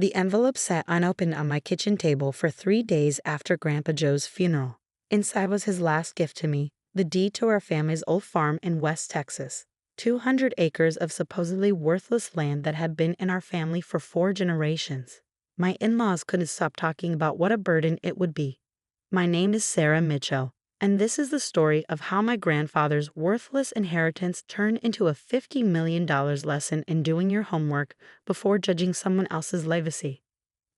The envelope sat unopened on my kitchen table for 3 days after Grandpa Joe's funeral. Inside was his last gift to me, the deed to our family's old farm in West Texas. 200 acres of supposedly worthless land that had been in our family for 4 generations. My in-laws couldn't stop talking about what a burden it would be. My name is Sarah Mitchell, and this is the story of how my grandfather's worthless inheritance turned into a $50 million lesson in doing your homework before judging someone else's legacy.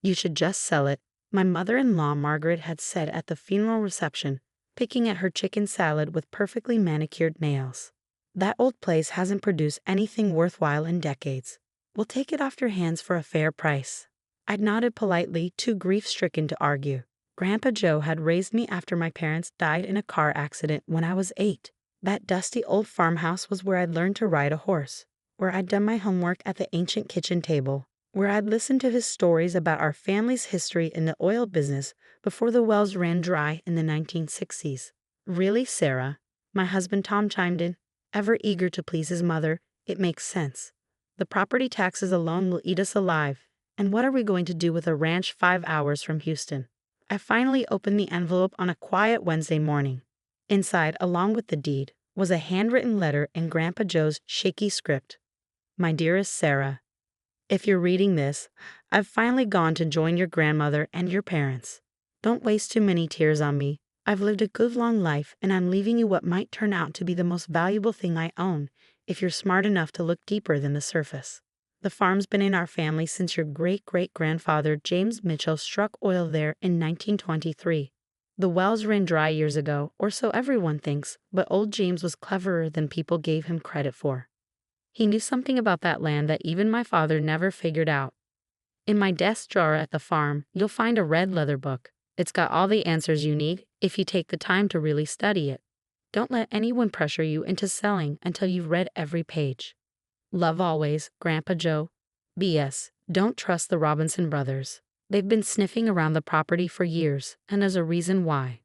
You should just sell it, my mother-in-law Margaret had said at the funeral reception, picking at her chicken salad with perfectly manicured nails. That old place hasn't produced anything worthwhile in decades. We'll take it off your hands for a fair price. I nodded politely, too grief-stricken to argue. Grandpa Joe had raised me after my parents died in a car accident when I was 8. That dusty old farmhouse was where I'd learned to ride a horse, where I'd done my homework at the ancient kitchen table, where I'd listened to his stories about our family's history in the oil business before the wells ran dry in the 1960s. Really, Sarah? My husband Tom chimed in, ever eager to please his mother. It makes sense. The property taxes alone will eat us alive. And what are we going to do with a ranch 5 hours from Houston? I finally opened the envelope on a quiet Wednesday morning. Inside, along with the deed, was a handwritten letter in Grandpa Joe's shaky script. My dearest Sarah, if you're reading this, I've finally gone to join your grandmother and your parents. Don't waste too many tears on me. I've lived a good long life, and I'm leaving you what might turn out to be the most valuable thing I own, if you're smart enough to look deeper than the surface. The farm's been in our family since your great-great-grandfather James Mitchell struck oil there in 1923. The wells ran dry years ago, or so everyone thinks, but old James was cleverer than people gave him credit for. He knew something about that land that even my father never figured out. In my desk drawer at the farm, you'll find a red leather book. It's got all the answers you need if you take the time to really study it. Don't let anyone pressure you into selling until you've read every page. Love always, Grandpa Joe. B.S. Don't trust the Robinson brothers. They've been sniffing around the property for years, and there's a reason why.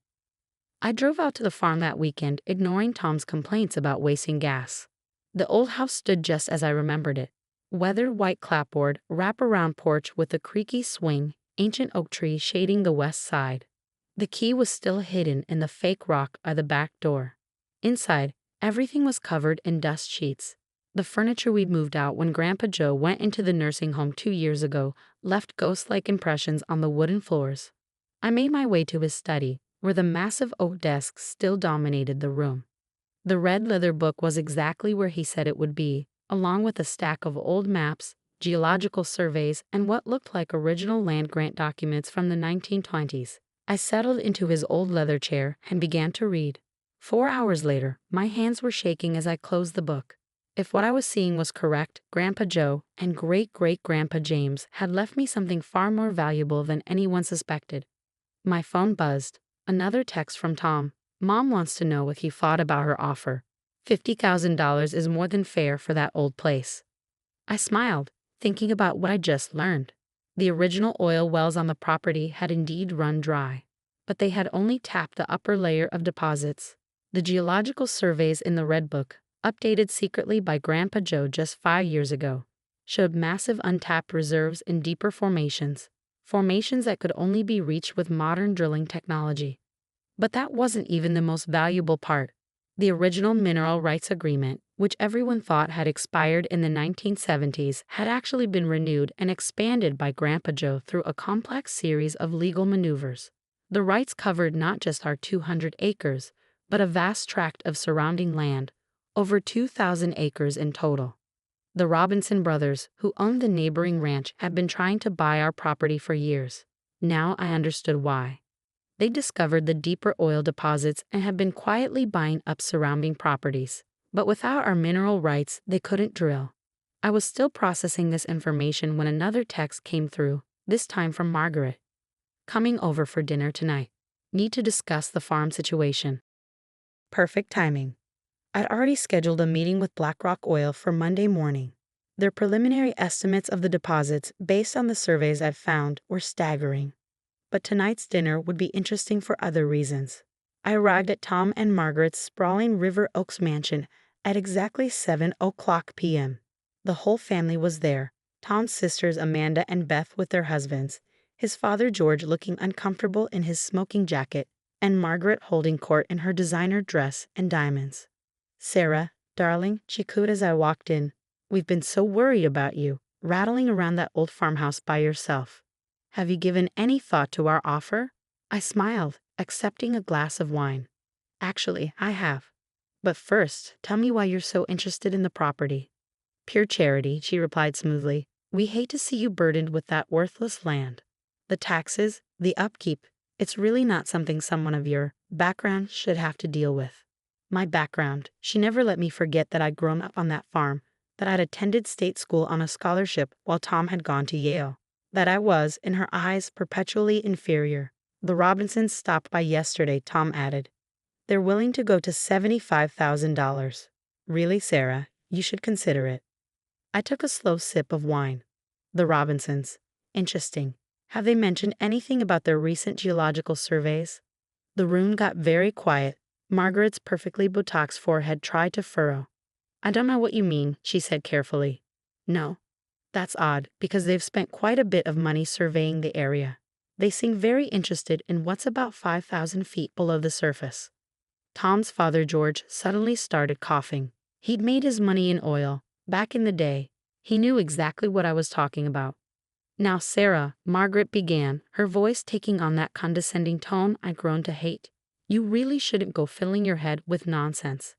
I drove out to the farm that weekend, ignoring Tom's complaints about wasting gas. The old house stood just as I remembered it. Weathered white clapboard, wrap-around porch with a creaky swing, ancient oak tree shading the west side. The key was still hidden in the fake rock by the back door. Inside, everything was covered in dust sheets. The furniture we'd moved out when Grandpa Joe went into the nursing home 2 years ago left ghost-like impressions on the wooden floors. I made my way to his study, where the massive oak desk still dominated the room. The red leather book was exactly where he said it would be, along with a stack of old maps, geological surveys, and what looked like original land grant documents from the 1920s. I settled into his old leather chair and began to read. 4 hours later, my hands were shaking as I closed the book. If what I was seeing was correct, Grandpa Joe and great-great-grandpa James had left me something far more valuable than anyone suspected. My phone buzzed. Another text from Tom. Mom wants to know what he thought about her offer. $50,000 is more than fair for that old place. I smiled, thinking about what I just learned. The original oil wells on the property had indeed run dry, but they had only tapped the upper layer of deposits. The geological surveys in the Red Book, updated secretly by Grandpa Joe just 5 years ago, showed massive untapped reserves in deeper formations that could only be reached with modern drilling technology. But that wasn't even the most valuable part. The original mineral rights agreement, which everyone thought had expired in the 1970s, had actually been renewed and expanded by Grandpa Joe through a complex series of legal maneuvers. The rights covered not just our 200 acres, but a vast tract of surrounding land, over 2,000 acres in total. The Robinson brothers, who owned the neighboring ranch, had been trying to buy our property for years. Now I understood why. They discovered the deeper oil deposits and had been quietly buying up surrounding properties. But without our mineral rights, they couldn't drill. I was still processing this information when another text came through, this time from Margaret. Coming over for dinner tonight. Need to discuss the farm situation. Perfect timing. I'd already scheduled a meeting with BlackRock Oil for Monday morning. Their preliminary estimates of the deposits, based on the surveys I've found, were staggering. But tonight's dinner would be interesting for other reasons. I arrived at Tom and Margaret's sprawling River Oaks mansion at exactly 7:00 p.m. The whole family was there, Tom's sisters Amanda and Beth with their husbands, his father George looking uncomfortable in his smoking jacket, and Margaret holding court in her designer dress and diamonds. "Sarah, darling," she cooed as I walked in, "we've been so worried about you, rattling around that old farmhouse by yourself. Have you given any thought to our offer?" I smiled, accepting a glass of wine. "Actually, I have. But first, tell me why you're so interested in the property." "Pure charity," she replied smoothly. "We hate to see you burdened with that worthless land. The taxes, the upkeep, it's really not something someone of your background should have to deal with." My background. She never let me forget that I'd grown up on that farm, that I'd attended state school on a scholarship while Tom had gone to Yale, that I was, in her eyes, perpetually inferior. "The Robinsons stopped by yesterday," Tom added. "They're willing to go to $75,000. Really, Sarah, you should consider it." I took a slow sip of wine. "The Robinsons. Interesting. Have they mentioned anything about their recent geological surveys?" The room got very quiet. Margaret's perfectly Botox forehead tried to furrow. "I don't know what you mean," she said carefully. "No. That's odd, because they've spent quite a bit of money surveying the area. They seem very interested in what's about 5,000 feet below the surface." Tom's father, George, suddenly started coughing. He'd made his money in oil. Back in the day, he knew exactly what I was talking about. "Now, Sarah," Margaret began, her voice taking on that condescending tone I'd grown to hate, "you really shouldn't go filling your head with nonsense.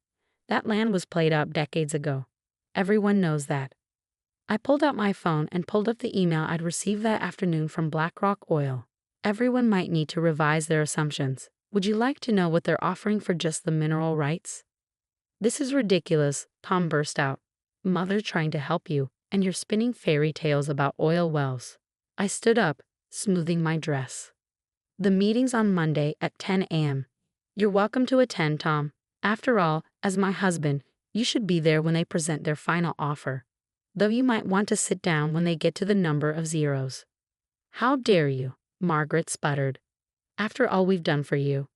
That land was played out decades ago. Everyone knows that." I pulled out my phone and pulled up the email I'd received that afternoon from BlackRock Oil. "Everyone might need to revise their assumptions. Would you like to know what they're offering for just the mineral rights?" "This is ridiculous," Tom burst out. "Mother trying to help you, and you're spinning fairy tales about oil wells." I stood up, smoothing my dress. "The meeting's on Monday at 10 a.m. You're welcome to attend, Tom. After all, as my husband, you should be there when they present their final offer. Though you might want to sit down when they get to the number of zeros." "How dare you?" Margaret sputtered. "After all we've done for you."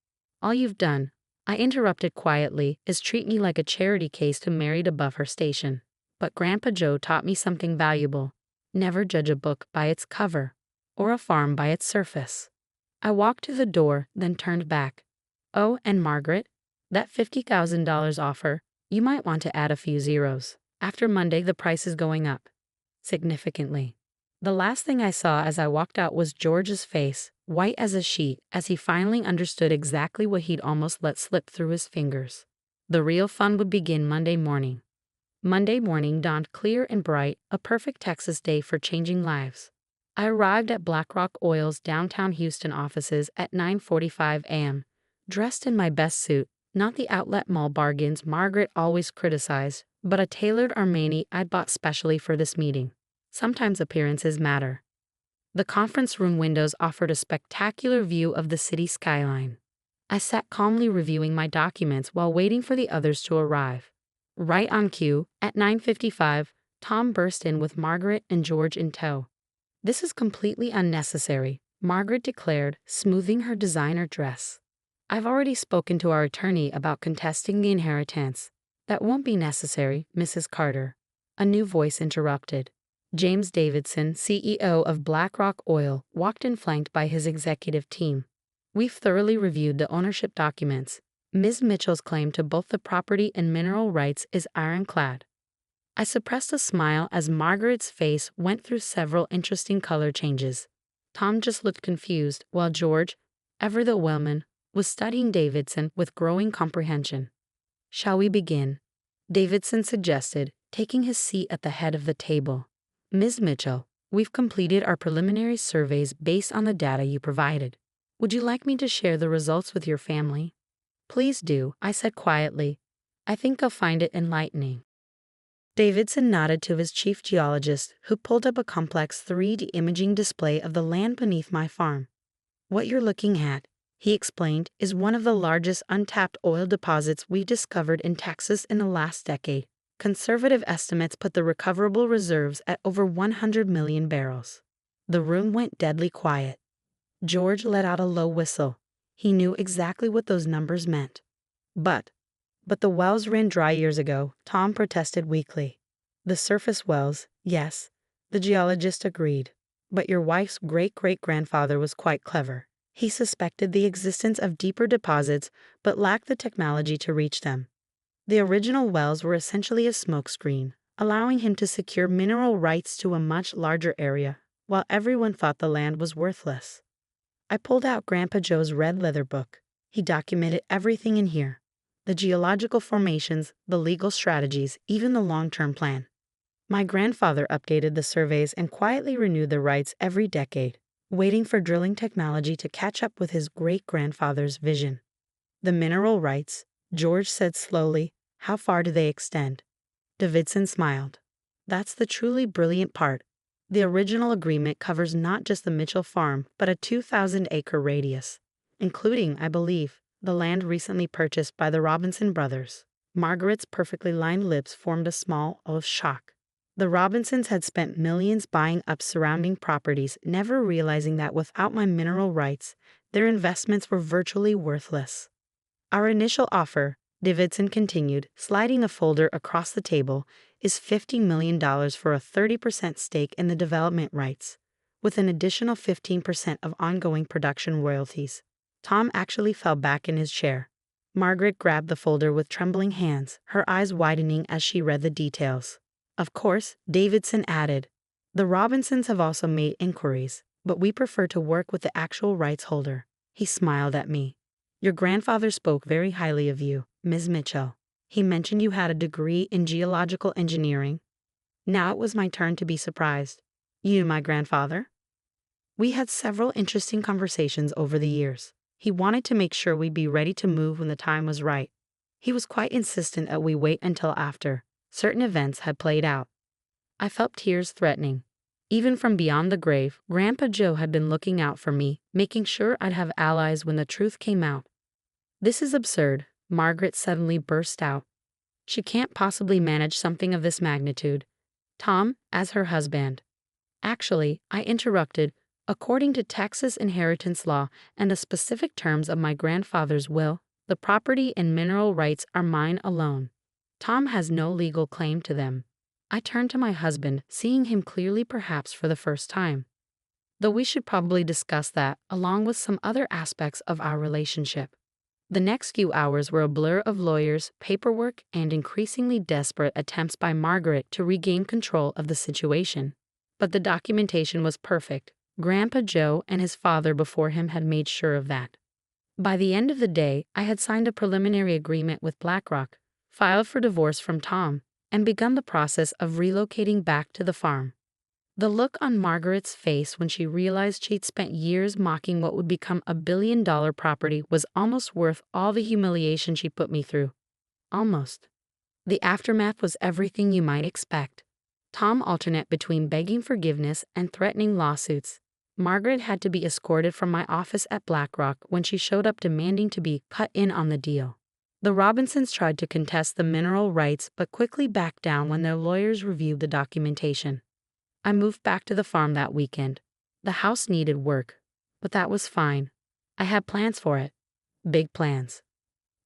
"All you've done," I interrupted quietly, "is treat me like a charity case who married above her station. But Grandpa Joe taught me something valuable. Never judge a book by its cover, or a farm by its surface." I walked to the door, then turned back. "Oh, and Margaret, that $50,000 offer, you might want to add a few zeros. After Monday, the price is going up significantly." The last thing I saw as I walked out was George's face, white as a sheet, as he finally understood exactly what he'd almost let slip through his fingers. The real fun would begin Monday morning. Monday morning dawned clear and bright, a perfect Texas day for changing lives. I arrived at BlackRock Oil's downtown Houston offices at 9:45 a.m., dressed in my best suit, not the outlet mall bargains Margaret always criticized, but a tailored Armani I'd bought specially for this meeting. Sometimes appearances matter. The conference room windows offered a spectacular view of the city skyline. I sat calmly reviewing my documents while waiting for the others to arrive. Right on cue, at 9:55, Tom burst in with Margaret and George in tow. "This is completely unnecessary," Margaret declared, smoothing her designer dress. "I've already spoken to our attorney about contesting the inheritance." "That won't be necessary, Mrs. Carter," a new voice interrupted. James Davidson, CEO of BlackRock Oil, walked in flanked by his executive team. "We've thoroughly reviewed the ownership documents. Ms. Mitchell's claim to both the property and mineral rights is ironclad." I suppressed a smile as Margaret's face went through several interesting color changes. Tom just looked confused, while George, ever the wellman, was studying Davidson with growing comprehension. "Shall we begin?" Davidson suggested, taking his seat at the head of the table. "Ms. Mitchell, we've completed our preliminary surveys based on the data you provided. Would you like me to share the results with your family?" "Please do," I said quietly. "I think I'll find it enlightening." Davidson nodded to his chief geologist, who pulled up a complex 3D imaging display of the land beneath my farm. "What you're looking at," he explained, "is one of the largest untapped oil deposits we've discovered in Texas in the last decade. Conservative estimates put the recoverable reserves at over 100 million barrels." The room went deadly quiet. George let out a low whistle. He knew exactly what those numbers meant. But the wells ran dry years ago," Tom protested weakly. "The surface wells, yes. The geologist agreed. But your wife's great-great-grandfather was quite clever. He suspected the existence of deeper deposits but lacked the technology to reach them. The original wells were essentially a smokescreen, allowing him to secure mineral rights to a much larger area, while everyone thought the land was worthless. I pulled out Grandpa Joe's red leather book. He documented everything in here: the geological formations, the legal strategies, even the long-term plan. My grandfather updated the surveys and quietly renewed the rights every decade, waiting for drilling technology to catch up with his great-grandfather's vision. The mineral rights, George said slowly, how far do they extend? Davidson smiled. That's the truly brilliant part. The original agreement covers not just the Mitchell farm, but a 2,000-acre radius, including, I believe, the land recently purchased by the Robinson brothers. Margaret's perfectly lined lips formed a small O of shock. The Robinsons had spent millions buying up surrounding properties, never realizing that without my mineral rights, their investments were virtually worthless. Our initial offer, Davidson continued, sliding a folder across the table, is $50 million for a 30% stake in the development rights, with an additional 15% of ongoing production royalties. Tom actually fell back in his chair. Margaret grabbed the folder with trembling hands, her eyes widening as she read the details. Of course, Davidson added, the Robinsons have also made inquiries, but we prefer to work with the actual rights holder. He smiled at me. Your grandfather spoke very highly of you, Ms. Mitchell. He mentioned you had a degree in geological engineering. Now it was my turn to be surprised. You, my grandfather? We had several interesting conversations over the years. He wanted to make sure we'd be ready to move when the time was right. He was quite insistent that we wait until after certain events had played out. I felt tears threatening. Even from beyond the grave, Grandpa Joe had been looking out for me, making sure I'd have allies when the truth came out. This is absurd, Margaret suddenly burst out. She can't possibly manage something of this magnitude. Tom, as her husband. Actually, I interrupted, according to Texas inheritance law and the specific terms of my grandfather's will, the property and mineral rights are mine alone. Tom has no legal claim to them. I turned to my husband, seeing him clearly perhaps for the first time. Though we should probably discuss that, along with some other aspects of our relationship. The next few hours were a blur of lawyers, paperwork, and increasingly desperate attempts by Margaret to regain control of the situation. But the documentation was perfect. Grandpa Joe and his father before him had made sure of that. By the end of the day, I had signed a preliminary agreement with BlackRock, filed for divorce from Tom, and begun the process of relocating back to the farm. The look on Margaret's face when she realized she'd spent years mocking what would become a billion-dollar property was almost worth all the humiliation she put me through. Almost. The aftermath was everything you might expect. Tom alternated between begging forgiveness and threatening lawsuits. Margaret had to be escorted from my office at BlackRock when she showed up demanding to be cut in on the deal. The Robinsons tried to contest the mineral rights but quickly backed down when their lawyers reviewed the documentation. I moved back to the farm that weekend. The house needed work, but that was fine. I had plans for it. Big plans.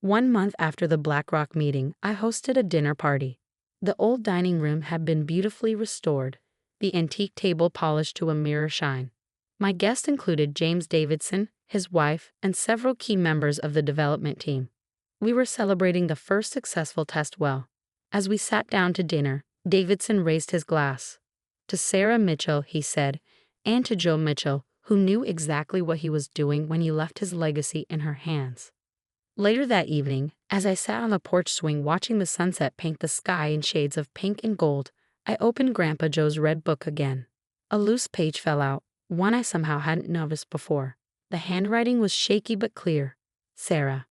1 month after the BlackRock meeting, I hosted a dinner party. The old dining room had been beautifully restored, the antique table polished to a mirror shine. My guests included James Davidson, his wife, and several key members of the development team. We were celebrating the first successful test well. As we sat down to dinner, Davidson raised his glass. To Sarah Mitchell, he said, and to Joe Mitchell, who knew exactly what he was doing when he left his legacy in her hands. Later that evening, as I sat on the porch swing watching the sunset paint the sky in shades of pink and gold, I opened Grandpa Joe's red book again. A loose page fell out, one I somehow hadn't noticed before. The handwriting was shaky but clear. Sarah.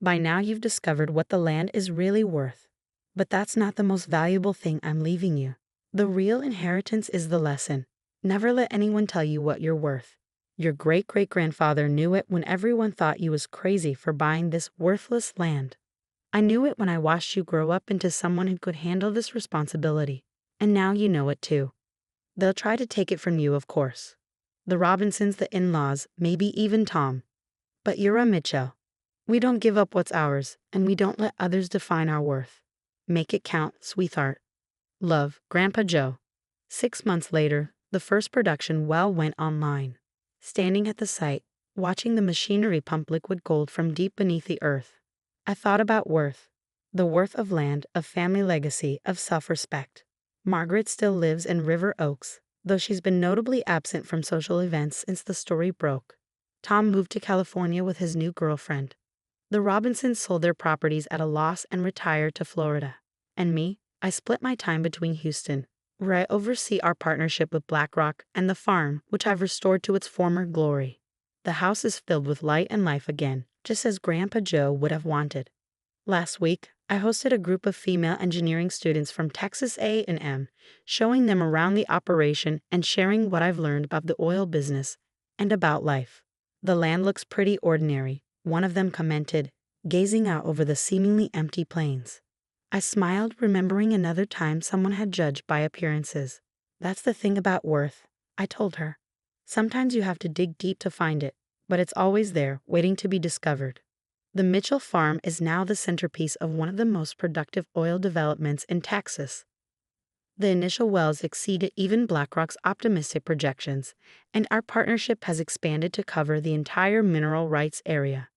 By now you've discovered what the land is really worth. But that's not the most valuable thing I'm leaving you. The real inheritance is the lesson. Never let anyone tell you what you're worth. Your great-great-grandfather knew it when everyone thought you was crazy for buying this worthless land. I knew it when I watched you grow up into someone who could handle this responsibility. And now you know it too. They'll try to take it from you, of course. The Robinsons, the in-laws, maybe even Tom. But you're a Mitchell. We don't give up what's ours, and we don't let others define our worth. Make it count, sweetheart. Love, Grandpa Joe. 6 months later, the first production well went online. Standing at the site, watching the machinery pump liquid gold from deep beneath the earth, I thought about worth. The worth of land, of family legacy, of self-respect. Margaret still lives in River Oaks, though she's been notably absent from social events since the story broke. Tom moved to California with his new girlfriend. The Robinsons sold their properties at a loss and retired to Florida. And me, I split my time between Houston, where I oversee our partnership with BlackRock, and the farm, which I've restored to its former glory. The house is filled with light and life again, just as Grandpa Joe would have wanted. Last week, I hosted a group of female engineering students from Texas A&M, showing them around the operation and sharing what I've learned about the oil business and about life. The land looks pretty ordinary, one of them commented, gazing out over the seemingly empty plains. I smiled, remembering another time someone had judged by appearances. That's the thing about worth, I told her. Sometimes you have to dig deep to find it, but it's always there, waiting to be discovered. The Mitchell Farm is now the centerpiece of one of the most productive oil developments in Texas. The initial wells exceeded even BlackRock's optimistic projections, and our partnership has expanded to cover the entire mineral rights area.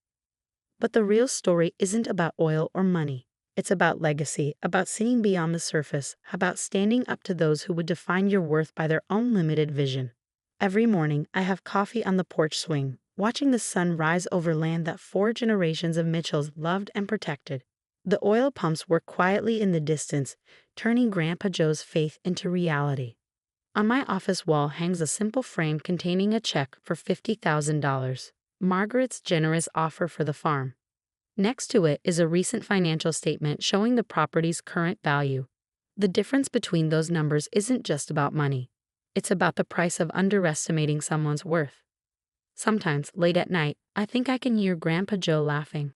But the real story isn't about oil or money. It's about legacy, about seeing beyond the surface, about standing up to those who would define your worth by their own limited vision. Every morning, I have coffee on the porch swing, watching the sun rise over land that 4 generations of Mitchells loved and protected. The oil pumps work quietly in the distance, turning Grandpa Joe's faith into reality. On my office wall hangs a simple frame containing a check for $50,000, Margaret's generous offer for the farm. Next to it is a recent financial statement showing the property's current value. The difference between those numbers isn't just about money. It's about the price of underestimating someone's worth. Sometimes, late at night, I think I can hear Grandpa Joe laughing.